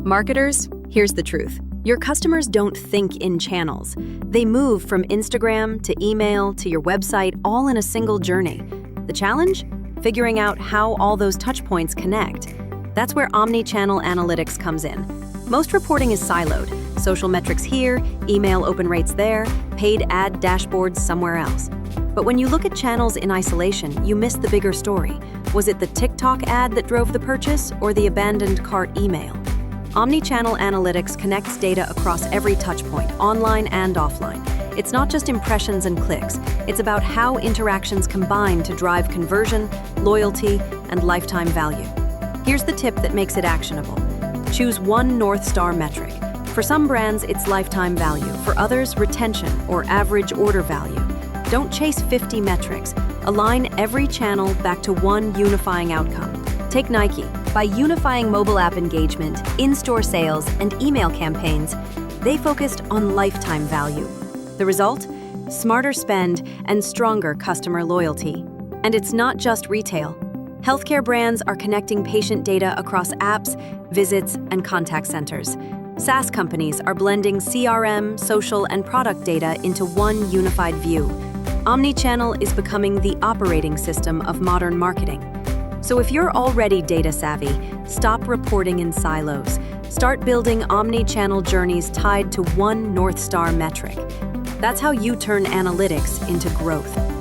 Marketers, here's the truth. Your customers don't think in channels. They move from Instagram to email to your website all in a single journey. The challenge? Figuring out how all those touch points connect. That's where omnichannel analytics comes in. Most reporting is siloed. Social metrics here, email open rates there, paid ad dashboards somewhere else. But when you look at channels in isolation, you miss the bigger story. Was it the TikTok ad that drove the purchase or the abandoned cart email? Omnichannel analytics connects data across every touchpoint, online and offline. It's not just impressions and clicks. It's about how interactions combine to drive conversion, loyalty, and lifetime value. Here's the tip that makes it actionable. Choose one North Star metric. For some brands, it's lifetime value. For others, retention or average order value. Don't chase 50 metrics. Align every channel back to one unifying outcome. Take Nike. By unifying mobile app engagement, in-store sales, and email campaigns, they focused on lifetime value. The result? Smarter spend and stronger customer loyalty. And it's not just retail. Healthcare brands are connecting patient data across apps, visits, and contact centers. SaaS companies are blending CRM, social, and product data into one unified view. Omnichannel is becoming the operating system of modern marketing. So if you're already data savvy, stop reporting in silos. Start building omnichannel journeys tied to one North Star metric. That's how you turn analytics into growth.